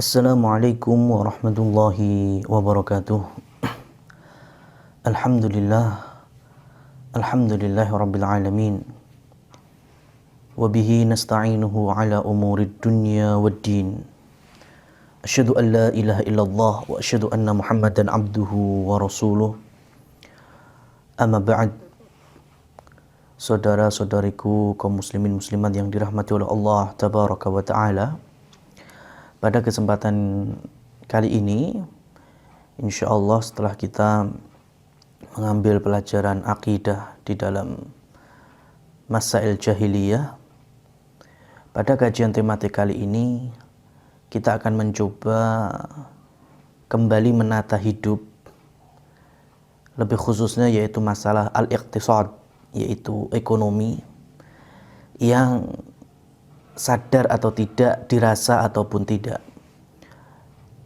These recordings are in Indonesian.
Assalamualaikum warahmatullahi wabarakatuh. Alhamdulillah, alhamdulillahi rabbil alamin. Wabihi nasta'inuhu ala umurid dunya waddin. Asyhadu an la ilaha illallah wa asyhadu anna Muhammadan abduhu wa rasuluh. Amma ba'd. Saudara-saudariku kaum muslimin muslimat yang dirahmati oleh Allah tabaraka wa ta'ala. Pada kesempatan kali ini, insya Allah setelah kita mengambil pelajaran akidah di dalam Masail Jahiliyah, pada kajian tematik kali ini kita akan mencoba kembali menata hidup, lebih khususnya yaitu masalah al-iqtisad, yaitu ekonomi, yang sadar atau tidak, dirasa ataupun tidak,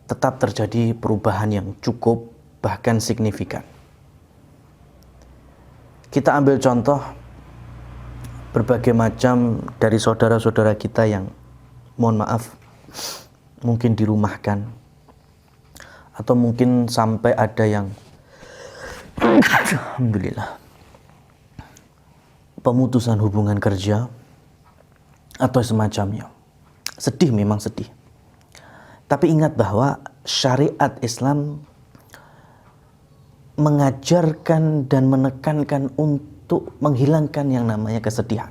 tetap terjadi perubahan yang cukup bahkan signifikan. Kita ambil contoh berbagai macam dari saudara-saudara kita yang, mohon maaf, mungkin dirumahkan, atau mungkin sampai ada yang alhamdulillah pemutusan hubungan kerja atau semacamnya. Sedih, memang sedih. Tapi ingat bahwa syariat Islam mengajarkan dan menekankan untuk menghilangkan yang namanya kesedihan.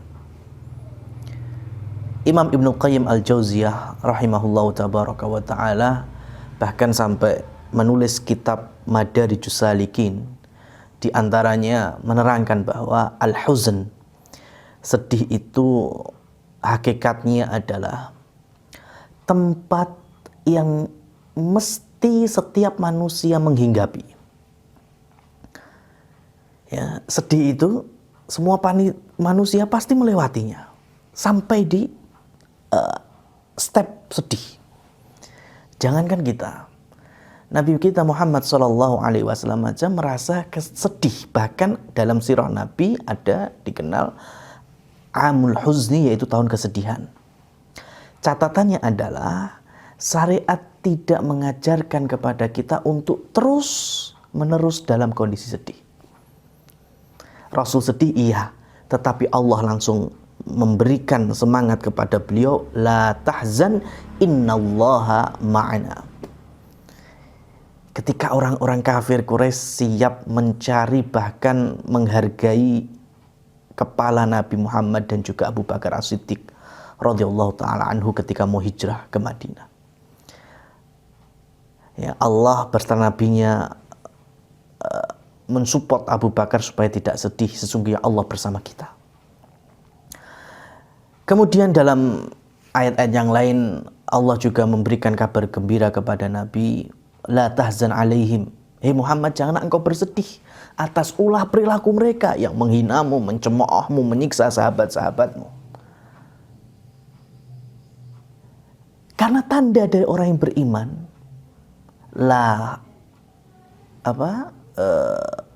Imam Ibnu Qayyim Al-Jauziyah rahimahullahu tabaraka wa ta'ala bahkan sampai menulis kitab Madarijus Salikin, di antaranya menerangkan bahwa al-huzn, sedih itu hakikatnya adalah tempat yang mesti setiap manusia menghinggapi. Ya, sedih itu semua manusia pasti melewatinya sampai di step sedih. Jangankan kita, Nabi kita Muhammad SAW aja merasa sedih. Bahkan dalam sirah Nabi ada dikenal Amul Huzni, yaitu tahun kesedihan. Catatannya adalah syariat tidak mengajarkan kepada kita untuk terus menerus dalam kondisi sedih. Rasul sedih, iya, tetapi Allah langsung memberikan semangat kepada beliau, la tahzan innallaha ma'ana. Ketika orang-orang kafir Quraisy siap mencari bahkan menghargai kepala Nabi Muhammad dan juga Abu Bakar As-Siddiq radhiyallahu taala anhu ketika mau hijrah ke Madinah. Ya, Allah beserta nabinya mensupport Abu Bakar supaya tidak sedih, sesungguhnya Allah bersama kita. Kemudian dalam ayat-ayat yang lain Allah juga memberikan kabar gembira kepada Nabi, la tahzan alaihim. Hei Muhammad, janganlah engkau bersedih atas ulah perilaku mereka yang menghinamu, mencemoohmu, menyiksa sahabat-sahabatmu. Karena tanda dari orang yang beriman, la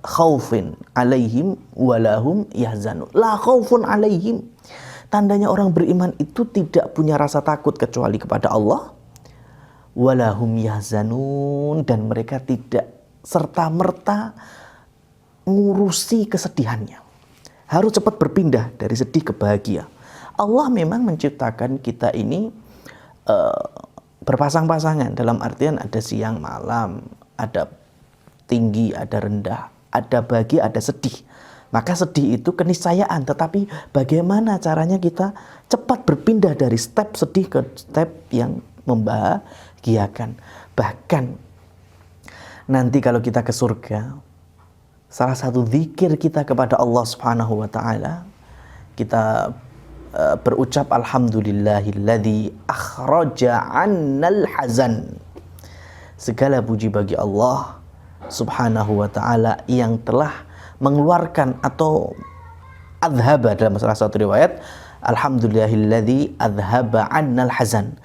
khaufin alaihim walahum yahzanun. La khaufun alaihim. Tandanya orang beriman itu tidak punya rasa takut kecuali kepada Allah. Walahum yahzanun, dan mereka tidak serta-merta ngurusi kesedihannya. Harus cepat berpindah dari sedih ke bahagia. Allah memang menciptakan kita ini berpasang-pasangan, dalam artian ada siang malam, ada tinggi, ada rendah, ada bahagia, ada sedih. Maka sedih itu keniscayaan, tetapi bagaimana caranya kita cepat berpindah dari step sedih ke step yang membahagiakan. Bahkan nanti kalau kita ke surga, salah satu zikir kita kepada Allah Subhanahu wa taala, kita berucap alhamdulillahilladzi akhraja 'annal hazan. Segala puji bagi Allah Subhanahu wa taala yang telah mengeluarkan atau adhaba, dalam salah satu riwayat alhamdulillahilladzi adhaba 'annal hazan.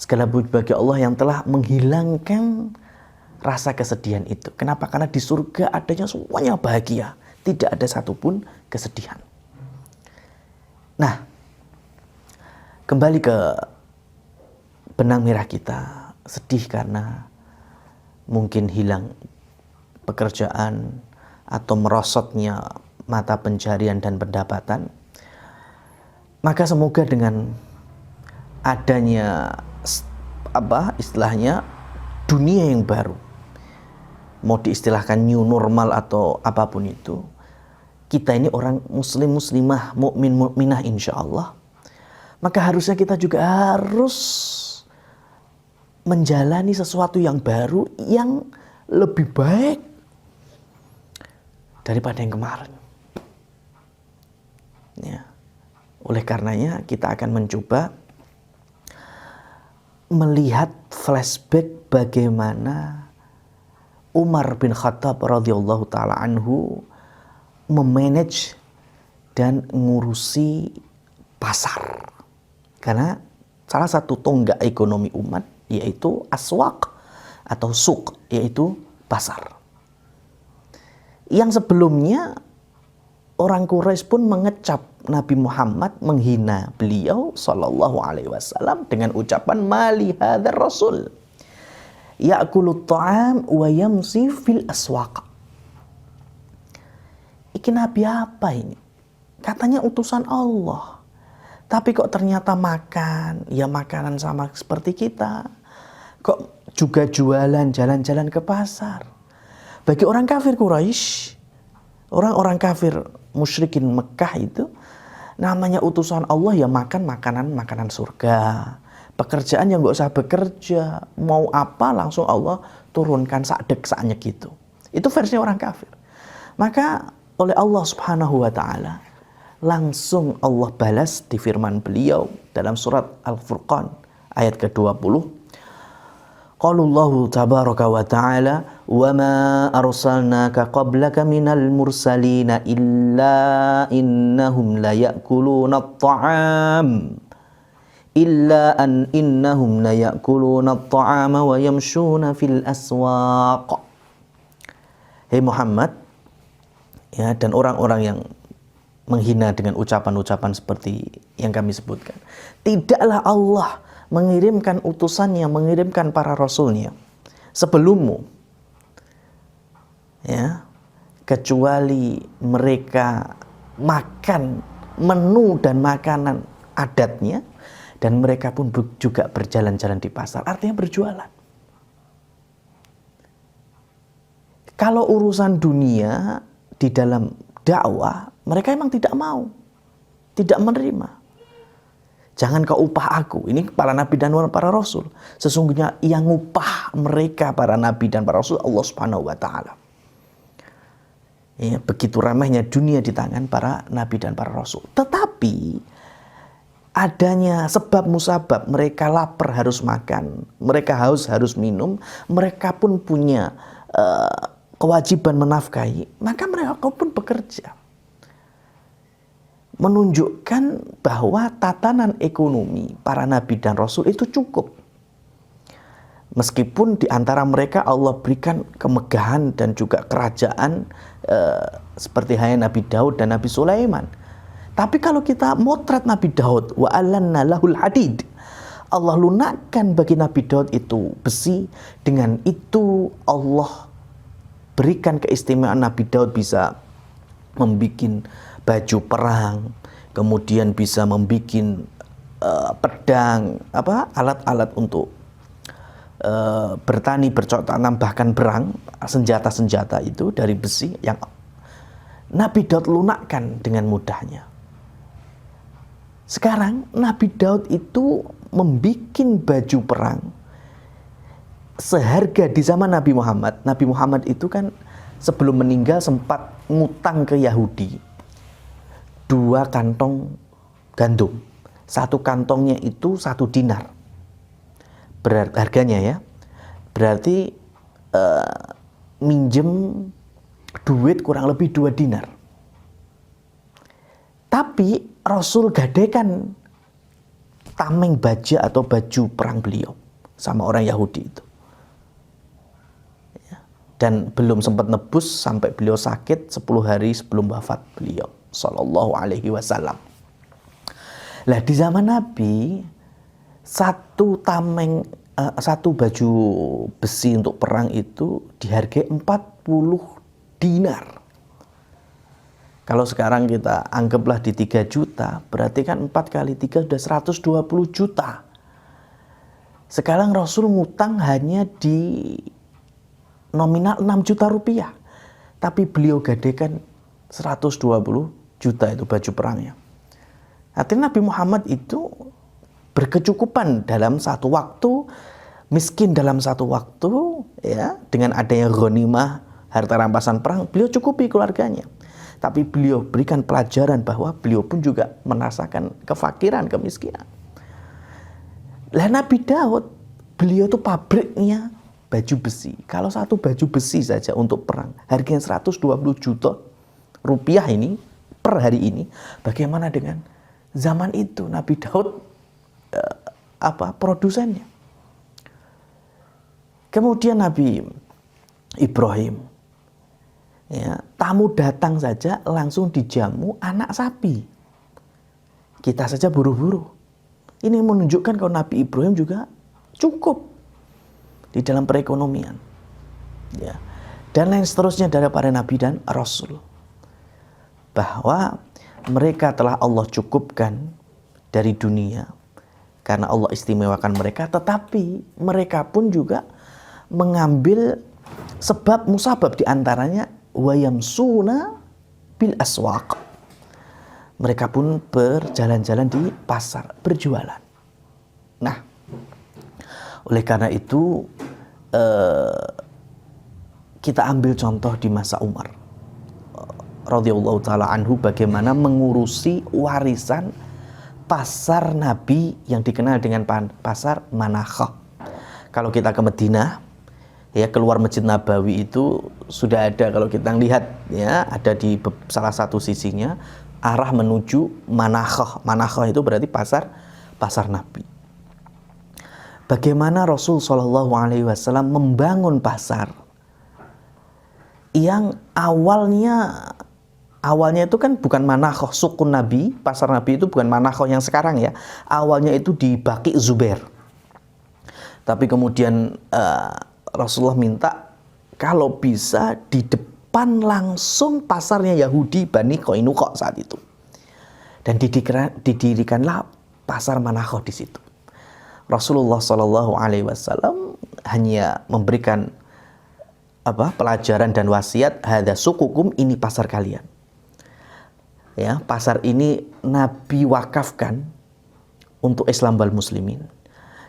Segala puji bagi Allah yang telah menghilangkan rasa kesedihan itu. Kenapa? Karena di surga adanya semuanya bahagia, tidak ada satupun kesedihan. Nah, kembali ke benang merah kita, sedih karena mungkin hilang pekerjaan atau merosotnya mata pencarian dan pendapatan, maka semoga dengan adanya istilahnya dunia yang baru, mau diistilahkan new normal atau apapun itu, kita ini orang muslim muslimah, mukmin mukminah insyaallah, maka harusnya kita juga harus menjalani sesuatu yang baru, yang lebih baik daripada yang kemarin. Ya. Oleh karenanya kita akan mencoba melihat flashback bagaimana Umar bin Khattab radhiyallahu taala anhu memanage dan ngurusi pasar. Karena salah satu tonggak ekonomi umat yaitu aswaq atau suq, yaitu pasar. Yang sebelumnya orang Quraisy pun mengecap Nabi Muhammad, menghina beliau sallallahu alaihi wasallam dengan ucapan mali hadzal rasul ya'kulu ta'am wa yamsi fil aswaq. Iki nabi apa ini? Katanya utusan Allah. Tapi kok ternyata makan, ya makanan sama seperti kita. Kok juga jualan, jalan-jalan ke pasar. Bagi orang kafir Quraisy, orang-orang kafir musyrikin Mekah itu, namanya utusan Allah ya makan makanan surga. Pekerjaan yang gak usah bekerja, mau apa langsung Allah turunkan sakdek saknya gitu. Itu versi orang kafir. Maka oleh Allah Subhanahu wa taala langsung Allah balas di firman beliau dalam surat Al-Furqan ayat ke-20. Qalullahu tabaraka wa ta'ala wa ma arsalnaka qablaka minal mursalina illa innahum la ya'kuluna at-ta'am wa yamshuna fil aswaq. Hei Muhammad, ya, dan orang-orang yang menghina dengan ucapan-ucapan seperti yang kami sebutkan. Tidaklah Allah mengirimkan utusannya, mengirimkan para rasulnya sebelummu, ya, kecuali mereka makan menu dan makanan adatnya, dan mereka pun juga berjalan-jalan di pasar, artinya berjualan. Kalau urusan dunia di dalam dakwah, mereka emang tidak mau, tidak menerima. Jangan kau upah aku. Ini para nabi dan para rasul. Sesungguhnya yang upah mereka para nabi dan para rasul Allah Subhanahu wa taala. Ya, begitu ramainya dunia di tangan para nabi dan para rasul. Tetapi adanya sebab musabab, mereka lapar harus makan, mereka haus harus minum, mereka pun punya kewajiban menafkahi, maka mereka pun bekerja. Menunjukkan bahwa tatanan ekonomi para nabi dan rasul itu cukup. Meskipun di antara mereka Allah berikan kemegahan dan juga kerajaan seperti halnya Nabi Daud dan Nabi Sulaiman. Tapi kalau kita motret Nabi Daud, wa alanna lahul hadid, Allah lunakkan bagi Nabi Daud itu besi. Dengan itu Allah berikan keistimewaan Nabi Daud bisa membuat baju perang, kemudian bisa membuat pedang, alat-alat untuk bertani, bercocok tanam, bahkan berang, senjata-senjata itu dari besi yang Nabi Daud lunakkan dengan mudahnya. Sekarang Nabi Daud itu membuat baju perang seharga di zaman Nabi Muhammad. Nabi Muhammad itu kan sebelum meninggal sempat ngutang ke Yahudi 2 kantong gandum. 1 kantongnya itu 1 dinar. Harganya ya. Berarti minjem duit kurang lebih 2 dinar. Tapi Rasul gadekan tameng baja atau baju perang beliau sama orang Yahudi itu. Dan belum sempat nebus sampai beliau sakit 10 hari sebelum wafat beliau sallallahu alaihi wasallam. Lah di zaman Nabi 1 tameng satu baju besi untuk perang itu dihargai 40 dinar. Kalau sekarang kita anggaplah di 3 juta, berarti kan 4 kali 3 sudah 120 juta. Sekarang Rasul ngutang hanya di nominal 6 juta rupiah. Tapi beliau gadekan 120 juta itu baju perangnya. Artinya Nabi Muhammad itu berkecukupan dalam satu waktu, miskin dalam satu waktu, ya, dengan adanya ghanimah, harta rampasan perang, beliau cukupi keluarganya. Tapi beliau berikan pelajaran bahwa beliau pun juga merasakan kefakiran, kemiskinan. Lah Nabi Daud, beliau itu pabriknya baju besi. Kalau satu baju besi saja untuk perang, harganya 120 juta rupiah ini per hari ini. Bagaimana dengan zaman itu Nabi Daud produsennya? Kemudian Nabi Ibrahim, ya, tamu datang saja langsung dijamu anak sapi. Kita saja buru-buru. Ini menunjukkan kalau Nabi Ibrahim juga cukup di dalam perekonomian, ya, dan lain seterusnya dari para nabi dan rasul, bahwa mereka telah Allah cukupkan dari dunia karena Allah istimewakan mereka, tetapi mereka pun juga mengambil sebab musabab, diantaranya wayamsuna bil aswaq. Mereka pun berjalan-jalan di pasar, berjualan. Nah, oleh karena itu kita ambil contoh di masa Umar radhiyallahu taala anhu, bagaimana mengurusi warisan pasar Nabi yang dikenal dengan pasar Manakhah. Kalau kita ke Madinah, ya, keluar Masjid Nabawi itu sudah ada, kalau kita lihat, ya, ada di salah satu sisinya arah menuju Manakhah. Manakhah itu berarti pasar Nabi. Bagaimana Rasul Shallallahu Alaihi Wasallam membangun pasar yang awalnya itu kan bukan Manakhah sukun Nabi, pasar Nabi itu bukan Manakhah yang sekarang, ya. Awalnya itu di Baqi Zubair. Tapi kemudian Rasulullah minta kalau bisa di depan langsung pasarnya Yahudi Bani Qainuqa saat itu. Dan didirikanlah pasar Manakhah di situ. Rasulullah Shallallahu Alaihi Wasallam hanya memberikan pelajaran dan wasiat, hadza sukukum, ini pasar kalian. Ya, pasar ini Nabi wakafkan untuk Islam wal muslimin.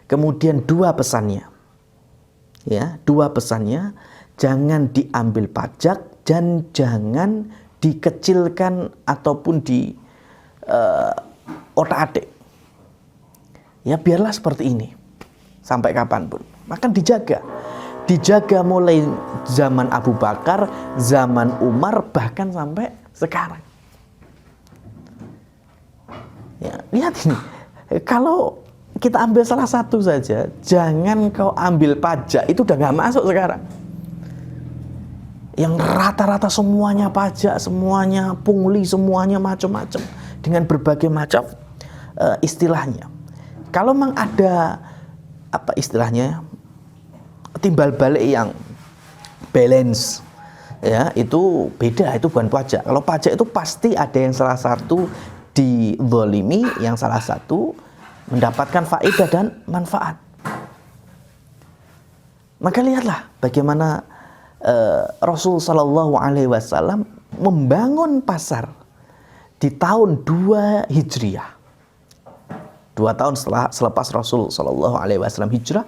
Kemudian dua pesannya, jangan diambil pajak dan jangan dikecilkan ataupun di otak-atik. Ya, biarlah seperti ini sampai kapanpun. Maka dijaga mulai zaman Abu Bakar, zaman Umar, bahkan sampai sekarang. Ya, lihat ini. Kalau kita ambil salah satu saja, jangan kau ambil pajak, itu udah nggak masuk sekarang. Yang rata-rata semuanya pajak, semuanya pungli, semuanya macam-macam dengan berbagai macam istilahnya. Kalau memang ada istilahnya timbal balik yang balance, ya, itu beda, itu bukan pajak. Kalau pajak itu pasti ada yang salah satu dizalimi, yang salah satu mendapatkan faedah dan manfaat. Maka lihatlah bagaimana Rasul Shallallahu Alaihi Wasallam membangun pasar di tahun 2 Hijriah. 2 tahun selepas Rasul Shallallahu Alaihi Wasallam hijrah,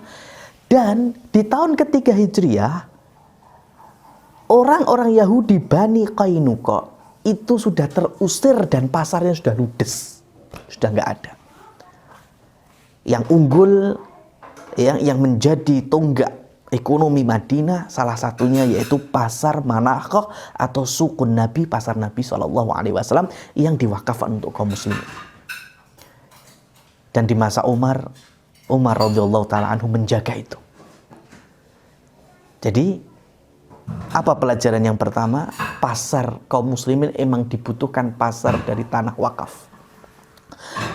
dan di tahun ketiga Hijriah orang-orang Yahudi Bani Qainuqa itu sudah terusir dan pasarnya sudah ludes, sudah nggak ada. Yang unggul, yang menjadi tonggak ekonomi Madinah salah satunya yaitu pasar Manakhah atau sukun Nabi, pasar Nabi Shallallahu Alaihi Wasallam yang diwakafkan untuk kaum muslimin. Dan di masa Umar radhiyallahu taala anhu menjaga itu. Jadi apa pelajaran yang pertama? Pasar kaum muslimin emang dibutuhkan pasar dari tanah wakaf.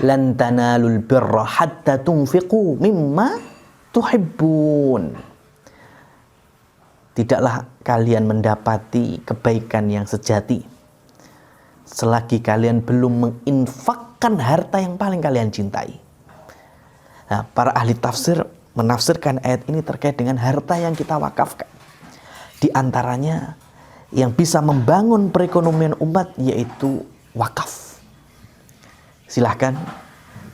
Lan tanalul birra hatta tunfiqu mimma tuhibbun. Tidaklah kalian mendapati kebaikan yang sejati selagi kalian belum menginfakkan harta yang paling kalian cintai. Nah, para ahli tafsir menafsirkan ayat ini terkait dengan harta yang kita wakafkan. Di antaranya yang bisa membangun perekonomian umat yaitu wakaf. Silahkan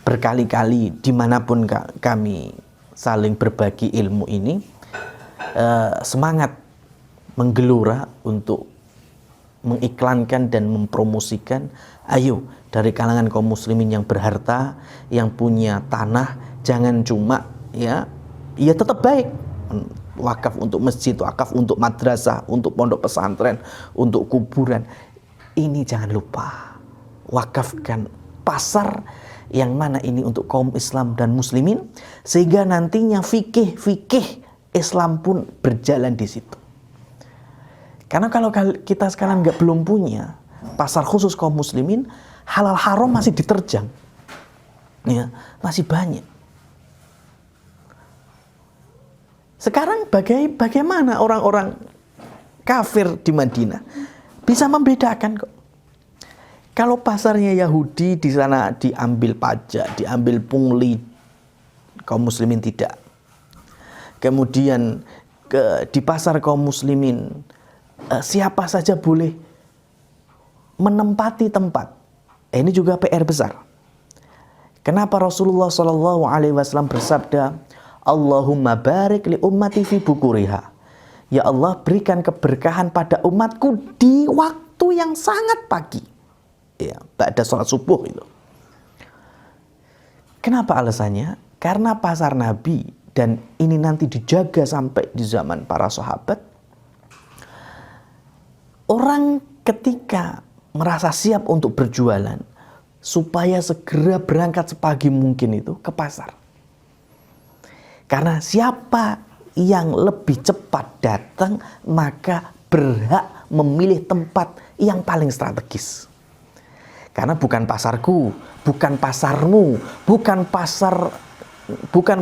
berkali-kali dimanapun kami saling berbagi ilmu ini, semangat menggelura untuk mengiklankan dan mempromosikan, ayo dari kalangan kaum muslimin yang berharta, yang punya tanah, jangan cuma ya tetap baik wakaf untuk masjid, wakaf untuk madrasah, untuk pondok pesantren, untuk kuburan. Ini jangan lupa wakafkan pasar yang mana ini untuk kaum Islam dan muslimin, sehingga nantinya fikih Islam pun berjalan di situ. Karena kalau kita sekarang belum punya pasar khusus kaum muslimin, halal haram masih diterjang, ya, masih banyak. Sekarang bagaimana orang-orang kafir di Madinah bisa membedakan kok? Kalau pasarnya Yahudi di sana diambil pajak, diambil pungli, kaum muslimin tidak. Kemudian di pasar kaum muslimin siapa saja boleh menempati tempat. Ini juga PR besar. Kenapa Rasulullah SAW bersabda, Allahumma barik li ummati fi bukuriha. Ya Allah, berikan keberkahan pada umatku di waktu yang sangat pagi. Ya, ba'da sholat subuh itu. Kenapa alasannya? Karena pasar Nabi, dan ini nanti dijaga sampai di zaman para sahabat. Orang ketika merasa siap untuk berjualan, supaya segera berangkat sepagi mungkin itu ke pasar. Karena siapa yang lebih cepat datang, maka berhak memilih tempat yang paling strategis. Karena bukan pasarku, bukan pasarmu, bukan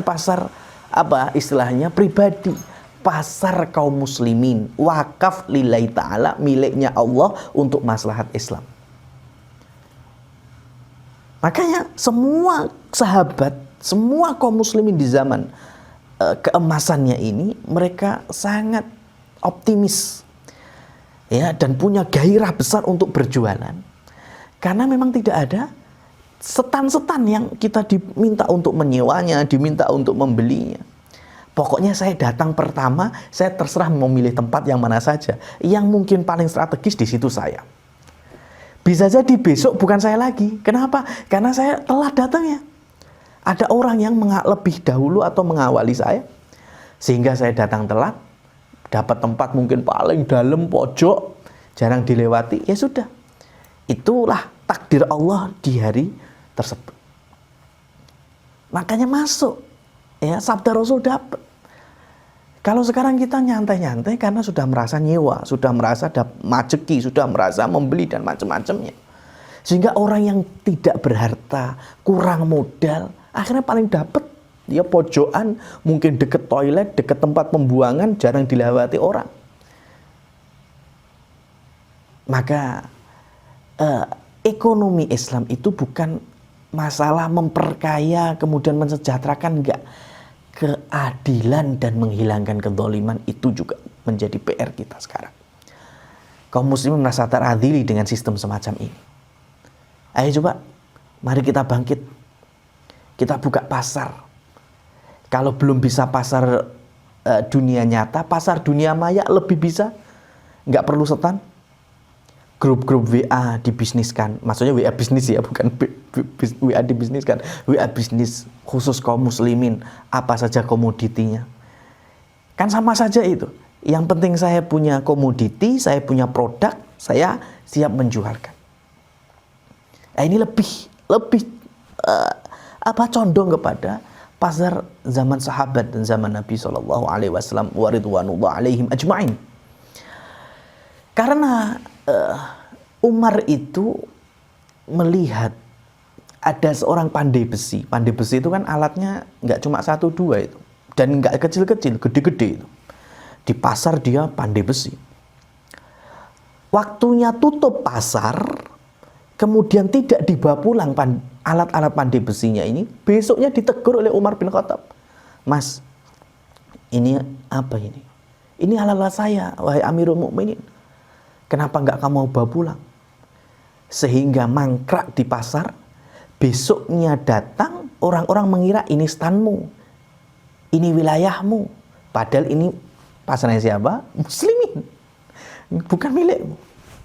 pasar apa istilahnya pribadi, pasar kaum muslimin, wakaf lillahi ta'ala, miliknya Allah untuk maslahat Islam. Makanya semua sahabat, semua kaum muslimin di zaman keemasannya ini, mereka sangat optimis ya, dan punya gairah besar untuk berjualan. Karena memang tidak ada setan-setan yang kita diminta untuk menyewanya, diminta untuk membelinya. Pokoknya saya datang pertama, saya terserah memilih tempat yang mana saja. Yang mungkin paling strategis di situ saya. Bisa jadi besok bukan saya lagi. Kenapa? Karena saya telat datangnya. Ada orang yang lebih dahulu atau mengawali saya, sehingga saya datang telat, dapat tempat mungkin paling dalam pojok, jarang dilewati, ya sudah. Itulah takdir Allah di hari tersebut. Makanya masuk, ya, sabda Rasul dapat. Kalau sekarang kita nyantai-nyantai karena sudah merasa nyewa, sudah merasa majeki, sudah merasa membeli dan macam-macamnya. Sehingga orang yang tidak berharta, kurang modal, akhirnya paling dapat dia pojokan, mungkin deket toilet, deket tempat pembuangan, jarang dilewati orang. Maka ekonomi Islam itu bukan masalah memperkaya kemudian mensejahterakan, enggak. Keadilan dan menghilangkan kezaliman itu juga menjadi PR kita sekarang. Kaum muslimin merasa teradili dengan sistem semacam ini. Ayo coba, mari kita bangkit. Kita buka pasar. Kalau belum bisa pasar dunia nyata, pasar dunia maya lebih bisa. Nggak perlu setan. Grup-grup WA dibisniskan. Maksudnya WA bisnis ya, bukan WA dibisniskan. WA bisnis khusus kaum muslimin. Apa saja komoditinya. Kan sama saja itu. Yang penting saya punya komoditi, saya punya produk, saya siap menjualkan. Nah, ini lebih condong kepada pasar zaman sahabat dan zaman Nabi SAW wa ridwanullah alaihim ajma'in. Karena Umar itu melihat ada seorang pandai besi. Pandai besi itu kan alatnya nggak cuma 1 2 itu, Dan nggak kecil-kecil, gede-gede itu. Di pasar dia pandai besi. Waktunya tutup pasar, kemudian tidak dibawa pulang alat-alat pandai besinya ini, besoknya ditegur oleh Umar bin Khattab. Mas, ini apa ini? Ini alat-alat saya, wahai Amirul Mukminin. Kenapa nggak kamu bawa pulang? Sehingga mangkrak di pasar, besoknya datang, orang-orang mengira ini stanmu, ini wilayahmu. Padahal ini pasarnya siapa? Muslimin. Bukan milikmu.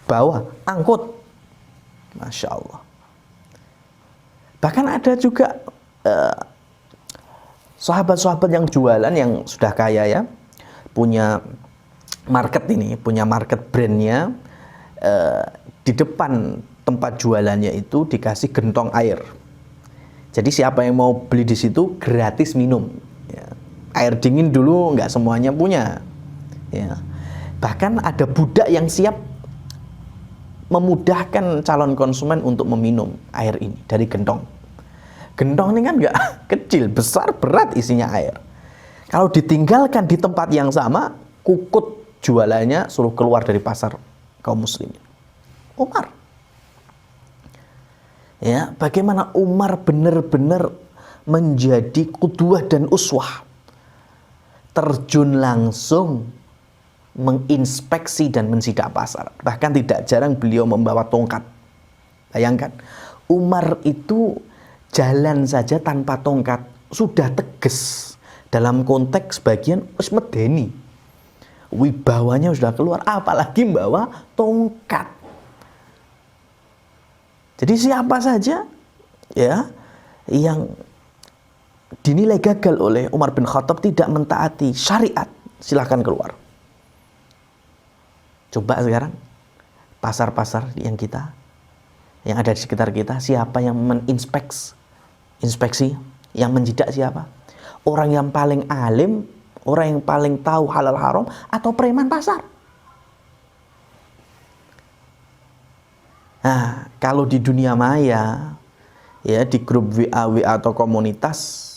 Bawa, angkut. Masya Allah. Bahkan ada juga sahabat-sahabat yang jualan yang sudah kaya ya, punya market ini, punya market brandnya, di depan tempat jualannya itu dikasih gentong air. Jadi siapa yang mau beli di situ gratis minum. Ya. Air dingin dulu nggak semuanya punya. Ya. Bahkan ada budak yang siap memudahkan calon konsumen untuk meminum air ini dari gentong. Gentong ini kan nggak kecil, besar, berat isinya air. Kalau ditinggalkan di tempat yang sama, kukut jualannya suruh keluar dari pasar kaum muslimin. Umar. Ya, bagaimana Umar benar-benar menjadi qudwah dan uswah. Terjun langsung menginspeksi dan mensidak pasar. Bahkan tidak jarang beliau membawa tongkat. Bayangkan, Umar itu jalan saja tanpa tongkat sudah tegas. Dalam konteks bagian wis medeni. Wibawanya sudah keluar, apalagi membawa tongkat. Jadi siapa saja ya yang dinilai gagal oleh Umar bin Khattab tidak mentaati syariat, silahkan keluar. Coba sekarang pasar-pasar yang ada di sekitar kita, siapa yang inspeksi, yang menjidak siapa? Orang yang paling alim, orang yang paling tahu halal haram, atau preman pasar? Nah, kalau di dunia maya, ya di grup WA atau komunitas,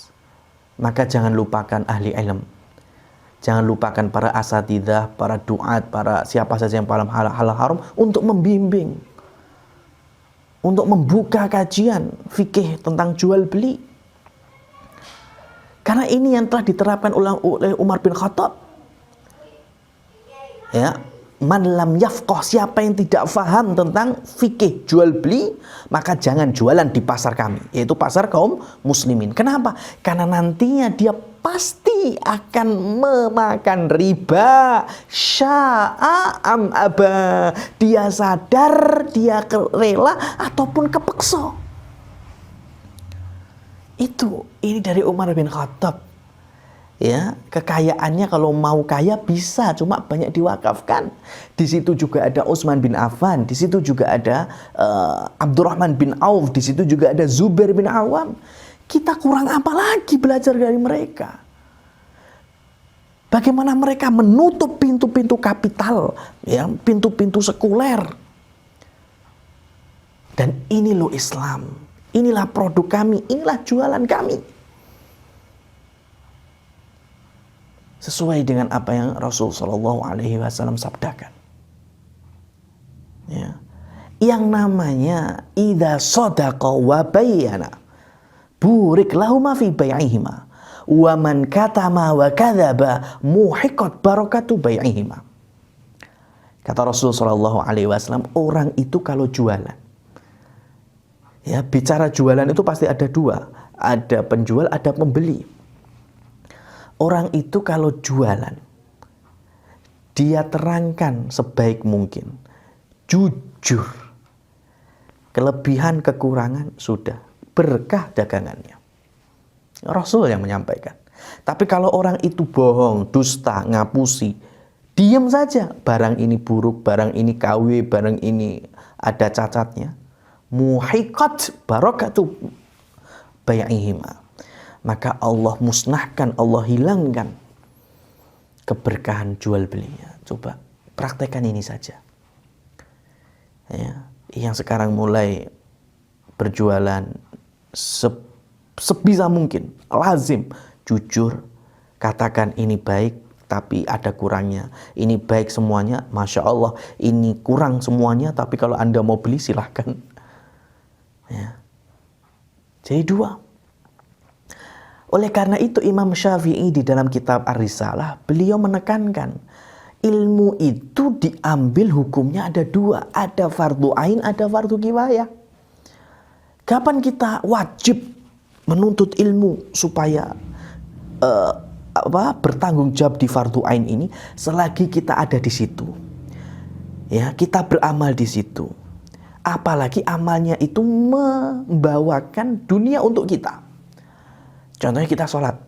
maka jangan lupakan ahli ilm. Jangan lupakan para asatidzah, para duat, para siapa saja yang paham halal haram untuk membimbing, untuk membuka kajian fikih tentang jual beli. Karena ini yang telah diterapkan oleh Umar bin Khattab. Ya, man lam yafqah, siapa yang tidak faham tentang fikih jual beli, maka jangan jualan di pasar kami, yaitu pasar kaum muslimin. Kenapa? Karena nantinya dia pasti akan memakan riba, sya'a am aba. Dia sadar, dia rela ataupun kepeksa. Ini dari Umar bin Khattab. Ya, kekayaannya kalau mau kaya bisa, cuma banyak diwakafkan. Di situ juga ada Utsman bin Affan, di situ juga ada Abdurrahman bin Auf, di situ juga ada Zubair bin Awam. Kita kurang apa lagi belajar dari mereka? Bagaimana mereka menutup pintu-pintu kapital, ya, pintu-pintu sekuler. Dan ini loh Islam, inilah produk kami, inilah jualan kami. Sesuai dengan apa yang Rasul Shallallahu Alaihi Wasallam sabdakan. Ya. Yang namanya idza sadaqa wa bayyana burik lahuma fi bai'ihima wa man katama wa kadzaba muhiqat barakatu bai'ihima. Kata Rasul Shallallahu Alaihi Wasallam, orang itu kalau jualan, ya, bicara jualan itu pasti ada dua, ada penjual, ada pembeli. Orang itu kalau jualan, dia terangkan sebaik mungkin, jujur, kelebihan kekurangan sudah, berkah dagangannya. Rasul yang menyampaikan. Tapi kalau orang itu bohong, dusta, ngapusi, diam saja, barang ini buruk, barang ini KW, barang ini ada cacatnya, muhiqat barakatu bai'ihima, maka Allah musnahkan, Allah hilangkan keberkahan jual belinya. Coba praktekkan ini saja. Ya, yang sekarang mulai berjualan sebisa mungkin lazim jujur, Katakan ini baik tapi ada kurangnya. Ini baik semuanya, Masya Allah. Ini kurang semuanya, tapi kalau Anda mau beli silahkan. Ya. Jadi dua. Oleh karena itu Imam Syafi'i di dalam kitab Ar-Risalah, beliau menekankan ilmu itu diambil hukumnya ada dua. Ada fardu ain, ada fardu kifayah. Kapan kita wajib menuntut ilmu supaya bertanggung jawab di fardu ain ini? Selagi kita ada di situ, ya, kita beramal di situ, apalagi amalnya itu membawakan dunia untuk kita. Contohnya kita sholat,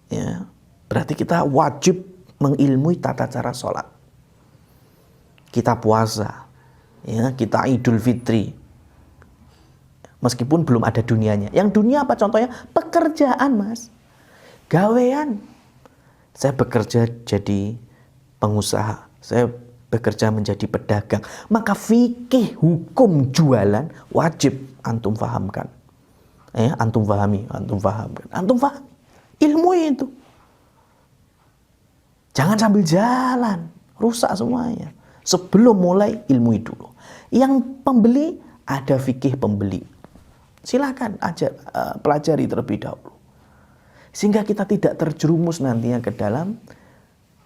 ya, berarti kita wajib mengilmui tata cara sholat. Kita puasa, ya, kita Idul Fitri, meskipun belum ada dunianya. Yang dunia apa contohnya? Pekerjaan, Mas. Gawean. Saya bekerja jadi pengusaha, saya bekerja menjadi pedagang. Maka fikih hukum jualan wajib antum fahamkan. Antum pahami, antum fahamkan. Antum paham ilmu itu. Jangan sambil jalan, rusak semuanya. Sebelum mulai ilmu dulu. Yang pembeli ada fikih pembeli. Silakan pelajari terlebih dahulu. Sehingga kita tidak terjerumus nantinya ke dalam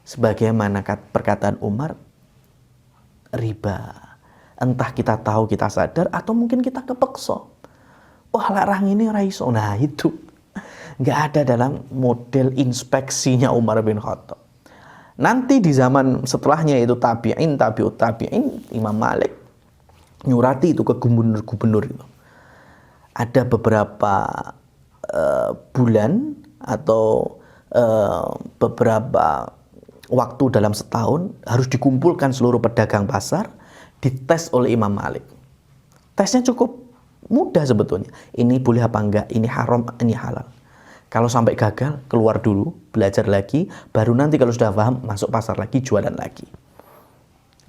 sebagaimana perkataan Umar, riba. Entah kita tahu, kita sadar, atau mungkin kita kepeksa. Wah, larang ini raiso. Nah, itu nggak ada dalam model inspeksinya Umar bin Khattab. Nanti di zaman setelahnya itu tabi'in, tabi'ut tabi'in, Imam Malik nyurati itu ke gubernur-gubernur itu. Ada beberapa bulan atau beberapa waktu dalam setahun harus dikumpulkan seluruh pedagang pasar, dites oleh Imam Malik. Tesnya cukup mudah sebetulnya. Ini boleh apa enggak, ini haram, ini halal. Kalau sampai gagal, keluar dulu, belajar lagi, baru nanti kalau sudah paham, masuk pasar lagi, jualan lagi.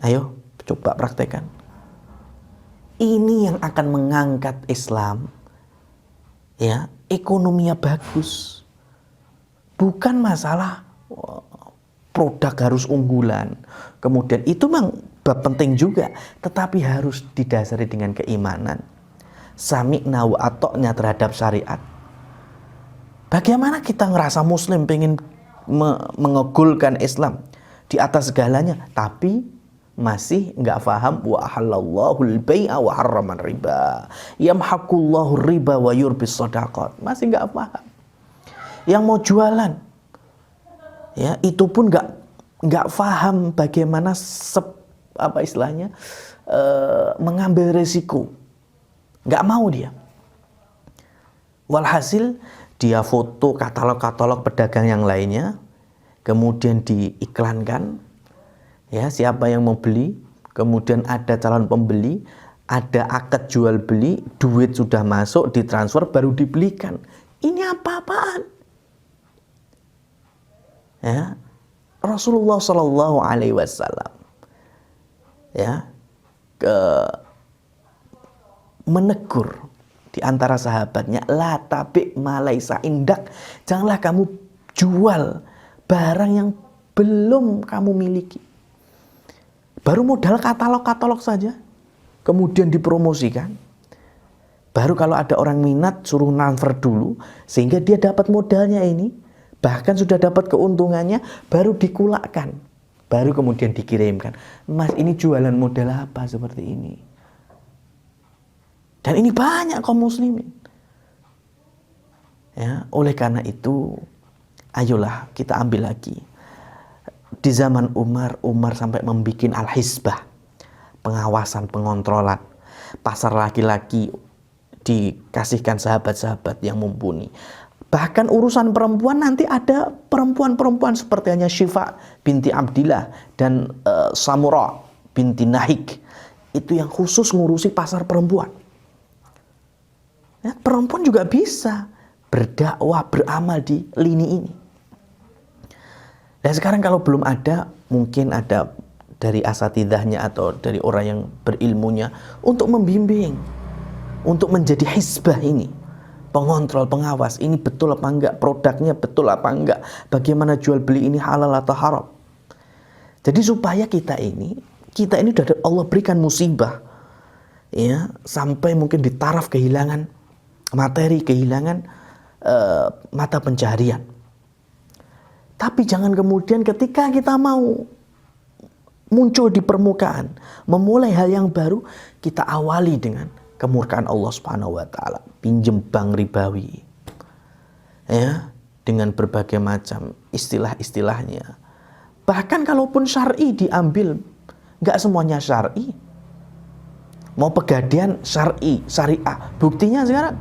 Ayo, coba praktekkan. Ini yang akan mengangkat Islam, ya, ekonominya bagus. Bukan masalah produk harus unggulan. Kemudian itu memang penting juga, tetapi harus didasari dengan keimanan. Sami'na wa ata'na terhadap syariat. Bagaimana kita ngerasa muslim, pengen mengegulkan Islam di atas segalanya, tapi masih nggak paham wa ahallallahu al-bai'a wa harraman riba. Yamhaqullahu riba wa yurbis shadaqat. Masih nggak paham. Yang mau jualan, ya, itu pun nggak paham bagaimana mengambil resiko. Nggak mau dia. Walhasil dia foto katalog-katalog pedagang yang lainnya, kemudian diiklankan, ya, siapa yang mau beli, kemudian ada calon pembeli, ada akad jual beli, duit sudah masuk, ditransfer, baru dibelikan. Ini apa-apaan? Ya, Rasulullah Shallallahu Alaihi Wasallam, ya, menegur di antara sahabatnya, la tabi' ma laisa indak. Janganlah kamu jual barang yang belum kamu miliki. Baru modal katalog-katalog saja, kemudian dipromosikan. Baru kalau ada orang minat, suruh transfer dulu, sehingga dia dapat modalnya ini, bahkan sudah dapat keuntungannya, baru dikulakkan. Baru kemudian dikirimkan. Mas, ini jualan modal apa seperti ini? Dan ini banyak kaum muslimin. Ya, oleh karena itu, ayolah kita ambil lagi. Di zaman Umar sampai membuat al-hisbah, pengawasan, pengontrolan. Pasar laki-laki dikasihkan sahabat-sahabat yang mumpuni. Bahkan urusan perempuan nanti ada perempuan-perempuan seperti hanya Syifa binti Abdillah dan Samura binti Nahik. Itu yang khusus ngurusi pasar perempuan. Ya, perempuan juga bisa berdakwah, beramal di lini ini. Dan sekarang kalau belum ada, mungkin ada dari asatidahnya atau dari orang yang berilmunya untuk membimbing, untuk menjadi hisbah ini, pengontrol, pengawas, ini betul apa enggak produknya betul apa enggak, bagaimana jual beli ini halal atau haram. Jadi supaya kita ini udah Allah berikan musibah, ya, sampai mungkin di taraf kehilangan materi, kehilangan mata pencaharian. Tapi jangan kemudian ketika kita mau muncul di permukaan, memulai hal yang baru, kita awali dengan kemurkaan Allah Subhanahu wa taala, pinjem bank ribawi. Ya, dengan berbagai macam istilah-istilahnya. Bahkan kalaupun syar'i diambil, enggak semuanya syar'i. Mau pegadaian syar'i, syariah. Buktinya sekarang,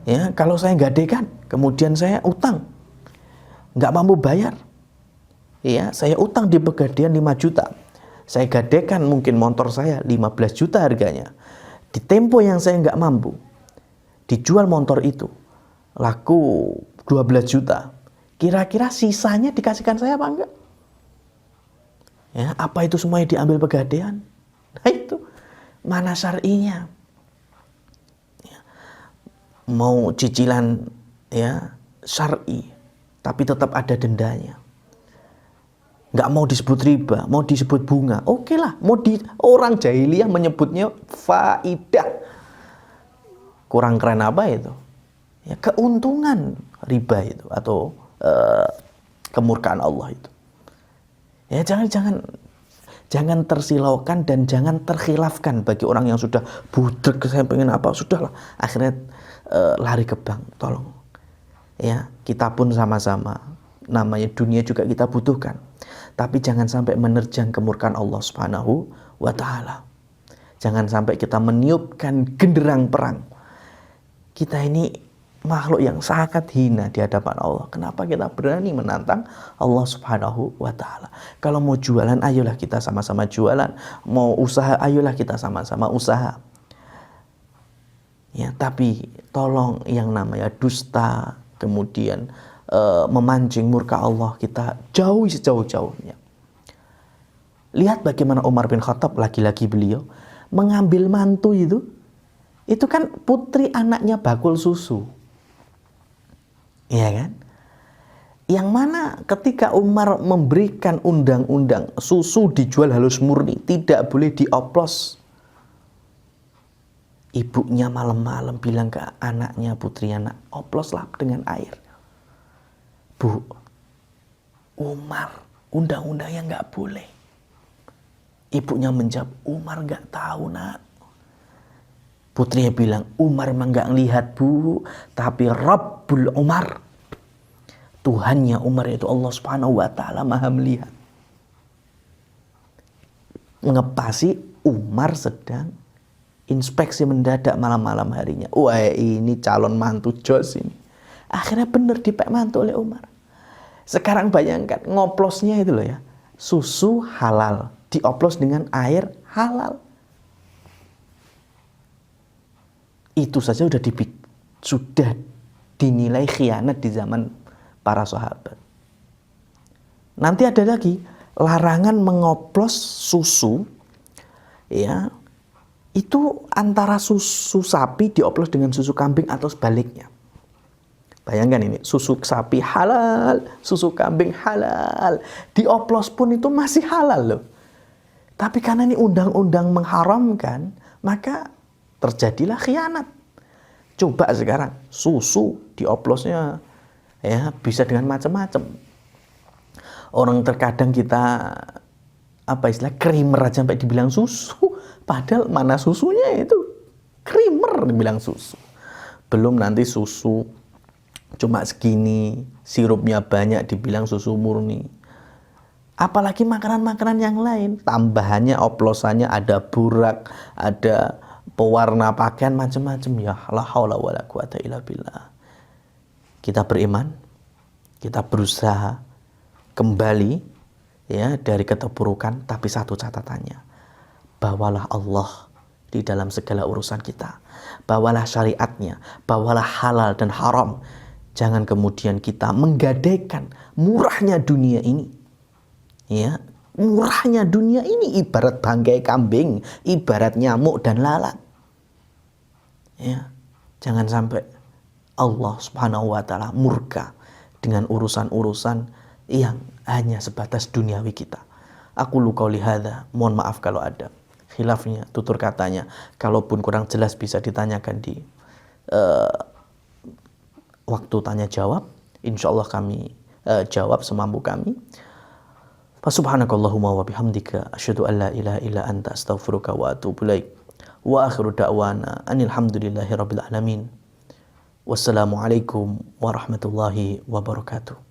ya, kalau saya gadekan, kemudian saya utang, enggak mampu bayar, ya, saya utang di pegadaian 5 juta. Saya gadekan mungkin motor saya 15 juta harganya. Di tempo yang saya enggak mampu, dijual motor itu laku 12 juta. Kira-kira sisanya dikasihkan saya apa enggak? Ya, apa itu semuanya diambil pegadaian? Nah itu, mana syar'inya? Ya, mau cicilan, ya, syar'i, tapi tetap ada dendanya. Nggak mau disebut riba, mau disebut bunga. Oke lah, orang jahiliyah menyebutnya faidah. Kurang keren apa itu? Ya, keuntungan riba itu atau kemurkaan Allah itu. Ya, jangan tersilaukan dan jangan terkhilafkan bagi orang yang sudah budek, saya pengen apa, sudahlah, akhirnya lari ke bank. Tolong, ya, kita pun sama-sama, namanya dunia juga kita butuhkan, tapi jangan sampai menerjang kemurkaan Allah Subhanahu wa taala. Jangan sampai kita meniupkan genderang perang. Kita ini makhluk yang sangat hina di hadapan Allah. Kenapa kita berani menantang Allah Subhanahu wa taala? Kalau mau jualan, ayolah kita sama-sama jualan. Mau usaha, ayolah kita sama-sama usaha. Ya, tapi tolong yang namanya dusta, kemudian memancing murka Allah, kita jauhi sejauh-jauhnya. Lihat bagaimana Umar bin Khattab, laki-laki beliau mengambil mantu itu kan putri anaknya bakul susu. Iya kan? Yang mana ketika Umar memberikan undang-undang susu dijual halus murni, tidak boleh dioplos. Ibunya malam-malam bilang ke anaknya, putri anak, oploslah dengan air. Bu, Umar, undang-undangnya nggak boleh. Ibunya menjawab, Umar nggak tahu, nak. Putrinya bilang, Umar memang nggak ngelihat, bu, tapi Rabbul Umar, Tuhannya Umar, yaitu Allah Subhanahu wa taala, maha melihat. Ngepasi Umar sedang inspeksi mendadak malam-malam harinya. Wah, ini calon mantu jos ini. Akhirnya benar dipek mantu oleh Umar. Sekarang bayangkan ngoplosnya itu loh ya, susu halal dioplos dengan air halal. Itu saja sudah dinilai khianat di zaman para sahabat. Nanti ada lagi larangan mengoplos susu, ya, itu antara susu sapi dioplos dengan susu kambing atau sebaliknya. Bayangkan ini, susu sapi halal, susu kambing halal, dioplos pun itu masih halal loh. Tapi karena ini undang-undang mengharamkan, maka terjadilah khianat. Coba sekarang susu dioplosnya, ya, bisa dengan macam-macam. Orang terkadang kita creamer aja sampai dibilang susu, padahal mana susunya itu creamer dibilang susu. Belum nanti susu cuma segini, sirupnya banyak dibilang susu murni. Apalagi makanan-makanan yang lain, tambahannya, oplosannya ada burak, ada pewarna pakaian, macam-macam. Ya la haula wala quwata illa billah. Kita beriman, kita berusaha kembali, ya, dari keterpurukan, tapi satu catatannya, bawalah Allah di dalam segala urusan kita, bawalah syariatnya, bawalah halal dan haram. Jangan kemudian kita menggadaikan murahnya dunia ini. Ya, murahnya dunia ini ibarat bangkai kambing, ibarat nyamuk dan lalat. Ya, jangan sampai Allah Subhanahu wa taala murka dengan urusan-urusan yang hanya sebatas duniawi kita. Aku lu qauli hadza, mohon maaf kalau ada khilafnya, tutur katanya. Kalaupun kurang jelas bisa ditanyakan di waktu tanya jawab. Insyaallah kami jawab semampu kami. Fasubhanakallahumma wa bihamdika asyhadu an la ilaha illa anta astaghfiruka wa atubu ilaik. Wa akhiru da'wana anil hamdulillahi rabbil alamin. Wassalamualaikum warahmatullahi wabarakatuh.